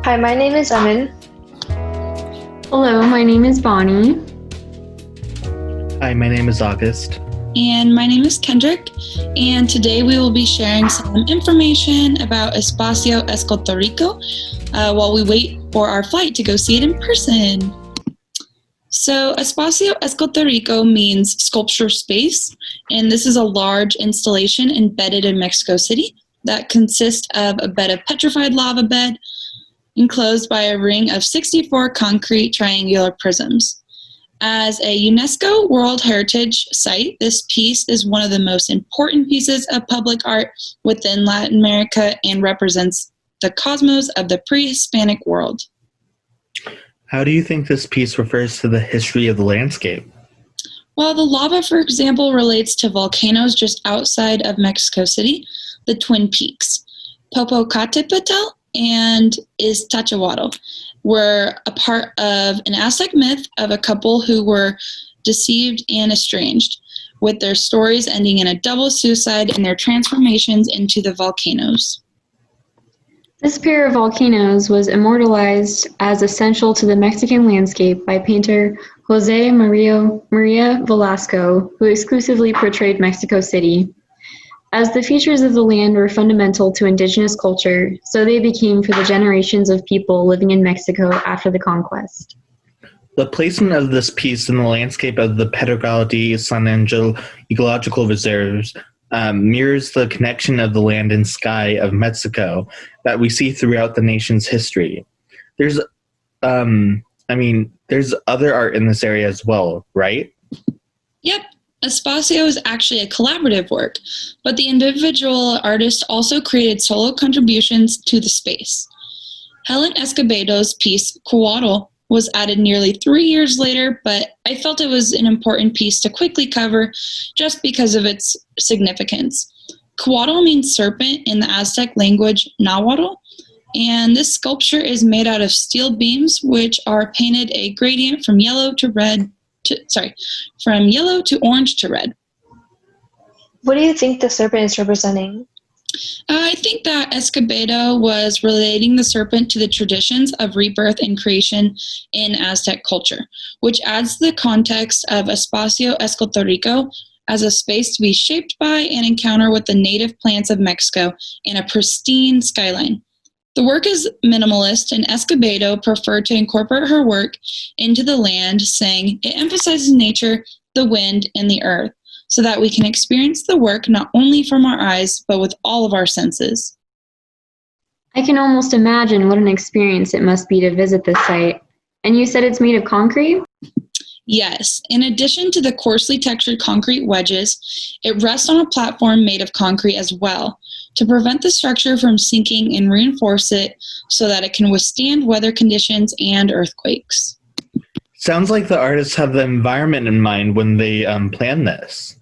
Hi, my name is Aiman. Hello, my name is Bonnie. Hi, my name is August. And my name is Kendric, and today we will be sharing some information about Espacio Escobedo while we wait for our flight to go see it in person. So Espacio Escobedo means sculpture space, and this is a large installation embedded in Mexico City that consists of a bed of petrified lava bed enclosed by a ring of 64 concrete triangular prisms. As a UNESCO World Heritage Site, this piece is one of the most important pieces of public art within Latin America and represents the cosmos of the pre-Hispanic world. How do you think this piece refers to the history of the landscape? Well, the lava, for example, relates to volcanoes just outside of Mexico City, the Twin Peaks. Popocatépetl and Iztaccíhuatl were a part of an Aztec myth of a couple who were deceived and estranged, with their stories ending in a double suicide and their transformations into the volcanoes. This pair of volcanoes was immortalized as essential to the Mexican landscape by painter José María Velasco, who exclusively portrayed Mexico City. As the features of the land were fundamental to indigenous culture, so they became for the generations of people living in Mexico after the conquest. The placement of this piece in the landscape of the Pedregal de San Angel ecological reserves mirrors the connection of the land and sky of Mexico that we see throughout the nation's history. There's other art in this area as well, right? Yep. Espacio is actually a collaborative work, but the individual artist also created solo contributions to the space. Helen Escobedo's piece, Cuatl, was added nearly 3 years later, but I felt it was an important piece to quickly cover just because of its significance. Cuatl means serpent in the Aztec language Nahuatl, and this sculpture is made out of steel beams, which are painted a gradient from yellow to orange to red. What do you think the serpent is representing? I think that Escobedo was relating the serpent to the traditions of rebirth and creation in Aztec culture, which adds the context of Espacio Escobedo as a space to be shaped by and encounter with the native plants of Mexico and a pristine skyline. The work is minimalist, and Escobedo preferred to incorporate her work into the land, saying it emphasizes nature, the wind, and the earth, so that we can experience the work not only from our eyes, but with all of our senses. I can almost imagine what an experience it must be to visit this site. And you said it's made of concrete? Yes, in addition to the coarsely textured concrete wedges, it rests on a platform made of concrete as well, to prevent the structure from sinking and reinforce it so that it can withstand weather conditions and earthquakes. Sounds like the artists have the environment in mind when they plan this.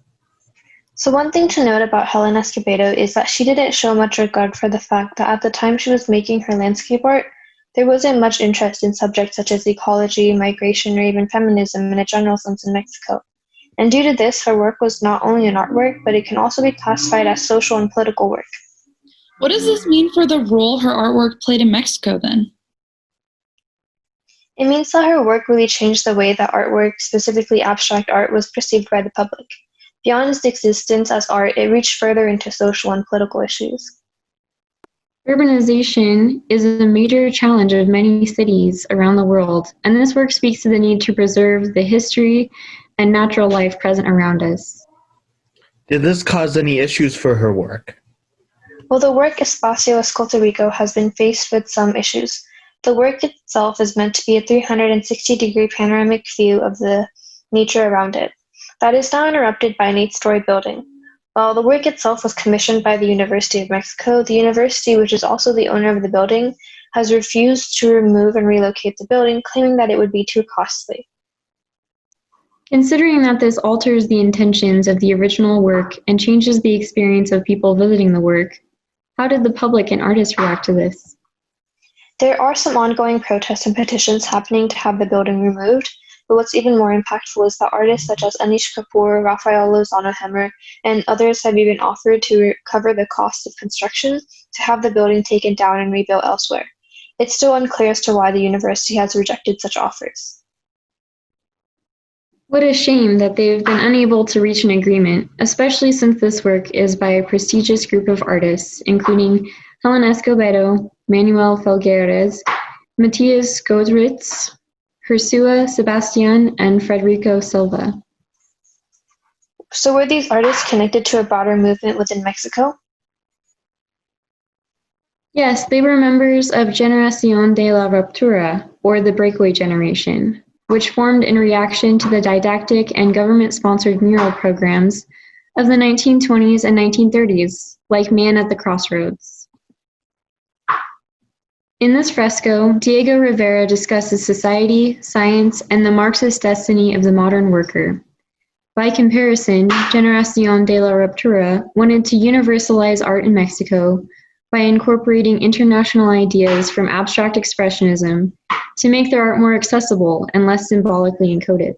So one thing to note about Helen Escobedo is that she didn't show much regard for the fact that at the time she was making her landscape art, there wasn't much interest in subjects such as ecology, migration, or even feminism in a general sense in Mexico. And due to this, her work was not only an artwork, but it can also be classified as social and political work. What does this mean for the role her artwork played in Mexico then? It means that her work really changed the way that artwork, specifically abstract art, was perceived by the public. Beyond its existence as art, it reached further into social and political issues. Urbanization is a major challenge of many cities around the world, and this work speaks to the need to preserve the history and natural life present around us. Did this cause any issues for her work? Well, the work Espacio Escobedo has been faced with some issues. The work itself is meant to be a 360-degree panoramic view of the nature around it. That is now interrupted by an 8-story building. While the work itself was commissioned by the University of Mexico, the university, which is also the owner of the building, has refused to remove and relocate the building, claiming that it would be too costly. Considering that this alters the intentions of the original work and changes the experience of people visiting the work, how did the public and artists react to this? There are some ongoing protests and petitions happening to have the building removed, but what's even more impactful is that artists such as Anish Kapoor, Rafael Lozano Hemmer, and others have even offered to cover the cost of construction to have the building taken down and rebuilt elsewhere. It's still unclear as to why the university has rejected such offers. What a shame that they've been unable to reach an agreement, especially since this work is by a prestigious group of artists, including Helen Escobedo, Manuel Felgueres, Matias Godritz, Ursula Sebastian, and Federico Silva. So were these artists connected to a broader movement within Mexico? Yes, they were members of Generación de la Ruptura, or the Breakaway Generation, which formed in reaction to the didactic and government-sponsored mural programs of the 1920s and 1930s, like Man at the Crossroads. In this fresco, Diego Rivera discusses society, science, and the Marxist destiny of the modern worker. By comparison, Generación de la Ruptura wanted to universalize art in Mexico by incorporating international ideas from abstract expressionism to make their art more accessible and less symbolically encoded.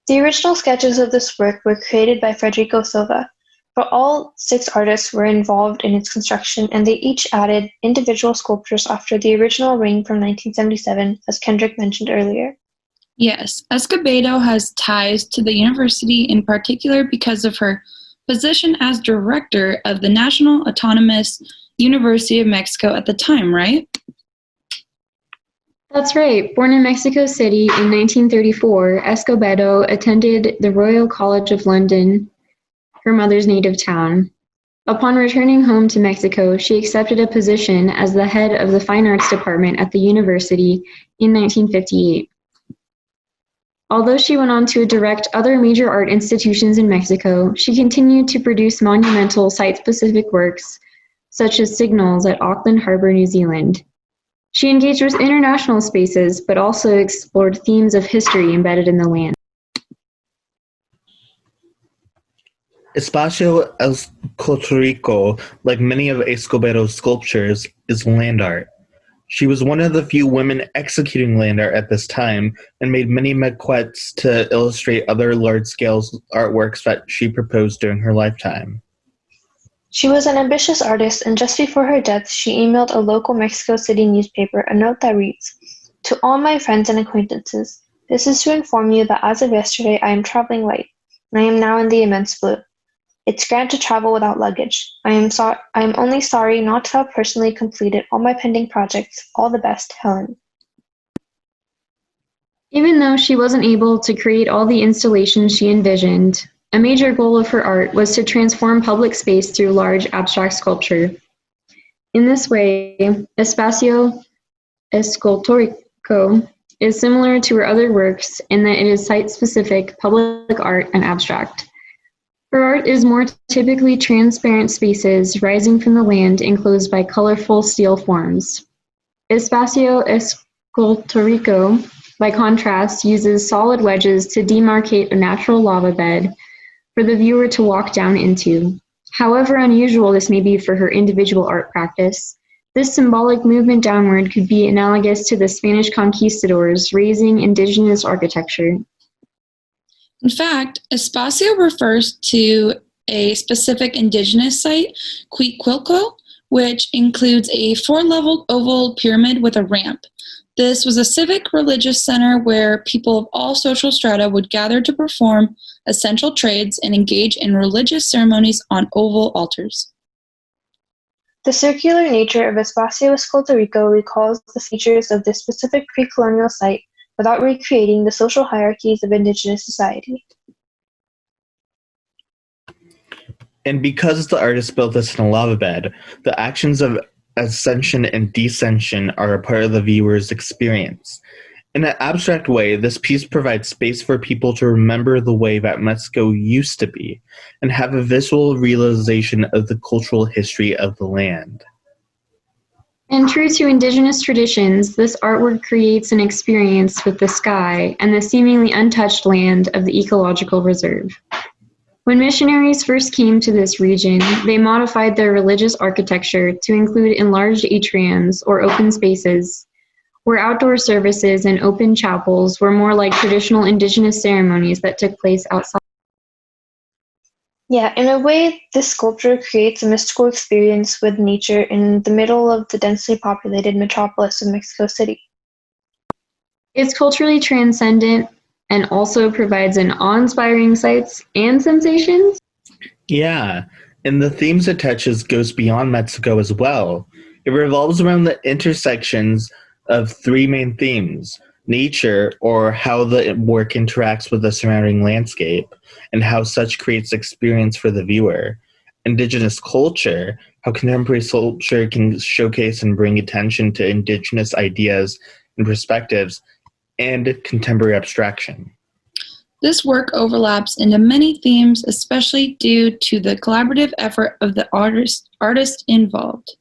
The original sketches of this work were created by Federico Silva, but all 6 artists were involved in its construction, and they each added individual sculptures after the original ring from 1977, as Kendric mentioned earlier. Yes, Escobedo has ties to the university in particular because of her position as director of the National Autonomous University of Mexico at the time, right? That's right. Born in Mexico City in 1934, Escobedo attended the Royal College of London, her mother's native town. Upon returning home to Mexico, she accepted a position as the head of the Fine Arts Department at the university in 1958. Although she went on to direct other major art institutions in Mexico, she continued to produce monumental site-specific works, such as Signals at Auckland Harbour, New Zealand. She engaged with international spaces, but also explored themes of history embedded in the land. Espacio Escultórico, like many of Escobedo's sculptures, is land art. She was one of the few women executing land art at this time and made many maquettes to illustrate other large-scale artworks that she proposed during her lifetime. She was an ambitious artist, and just before her death, she emailed a local Mexico City newspaper a note that reads, "To all my friends and acquaintances, this is to inform you that as of yesterday I am traveling light, and I am now in the immense blue. It's grand to travel without luggage. I am only sorry not to have personally completed all my pending projects. All the best, Helen." Even though she wasn't able to create all the installations she envisioned, a major goal of her art was to transform public space through large abstract sculpture. In this way, Espacio Escultórico is similar to her other works in that it is site-specific public art and abstract. Her art is more typically transparent spaces rising from the land enclosed by colorful steel forms. Espacio Escultórico, by contrast, uses solid wedges to demarcate a natural lava bed for the viewer to walk down into. However unusual this may be for her individual art practice, this symbolic movement downward could be analogous to the Spanish conquistadors raising indigenous architecture. In fact, Espacio refers to a specific indigenous site, Cuicuilco, which includes a 4-level oval pyramid with a ramp. This was a civic religious center where people of all social strata would gather to perform essential trades and engage in religious ceremonies on oval altars. The circular nature of Espacio Escultórico recalls the features of this specific pre-colonial site without recreating the social hierarchies of indigenous society. And because the artist built this in a lava bed, the actions of ascension and descension are a part of the viewer's experience. In an abstract way, this piece provides space for people to remember the way that Mexico used to be and have a visual realization of the cultural history of the land. And true to indigenous traditions, this artwork creates an experience with the sky and the seemingly untouched land of the ecological reserve. When missionaries first came to this region, they modified their religious architecture to include enlarged atriums or open spaces, where outdoor services and open chapels were more like traditional indigenous ceremonies that took place outside. Yeah, in a way, this sculpture creates a mystical experience with nature in the middle of the densely populated metropolis of Mexico City. It's culturally transcendent and also provides an awe-inspiring sights and sensations. Yeah, and the themes it touches goes beyond Mexico as well. It revolves around the intersections of three main themes: nature, or how the work interacts with the surrounding landscape, and how such creates experience for the viewer; indigenous culture, how contemporary culture can showcase and bring attention to indigenous ideas and perspectives; and contemporary abstraction. This work overlaps into many themes, especially due to the collaborative effort of the artist involved.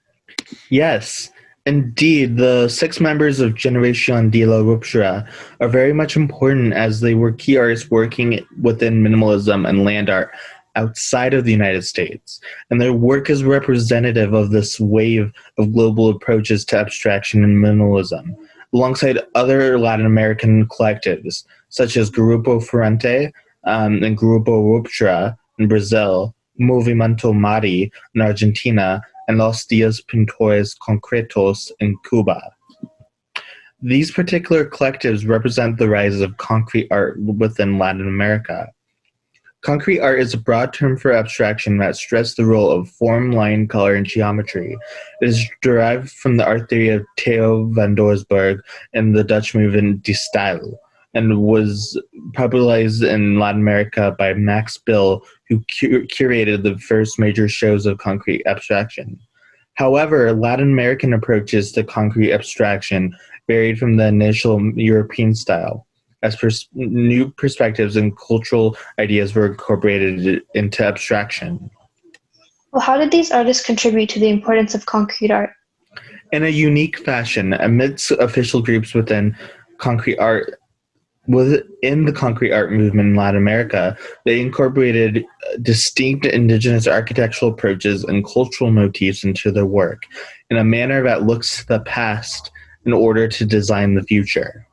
Yes, indeed, the six members of Generación de la Ruptura are very much important as they were key artists working within minimalism and land art outside of the United States, and their work is representative of this wave of global approaches to abstraction and minimalism, alongside other Latin American collectives, such as Grupo Fuente and Grupo Ruptura in Brazil, Movimiento Mari in Argentina, and Los Dias Pintores Concretos in Cuba. These particular collectives represent the rise of concrete art within Latin America. Concrete art is a broad term for abstraction that stresses the role of form, line, color, and geometry. It is derived from the art theory of Theo van Dorsburg and the Dutch movement De Stijl, and was popularized in Latin America by Max Bill, who curated the first major shows of concrete abstraction. However, Latin American approaches to concrete abstraction varied from the initial European style, as new perspectives and cultural ideas were incorporated into abstraction. Well, how did these artists contribute to the importance of concrete art? In a unique fashion, amidst official groups within the concrete art movement in Latin America, they incorporated distinct indigenous architectural approaches and cultural motifs into their work in a manner that looks to the past in order to design the future.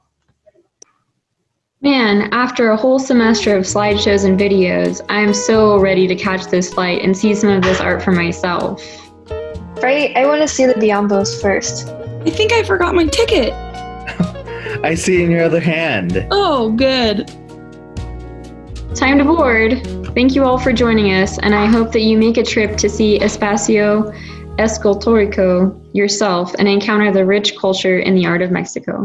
Man, after a whole semester of slideshows and videos, I am so ready to catch this flight and see some of this art for myself. Right? I want to see the Biombos first. I think I forgot my ticket. I see in your other hand. Oh, good. Time to board. Thank you all for joining us, and I hope that you make a trip to see Espacio Escultórico yourself and encounter the rich culture in the art of Mexico.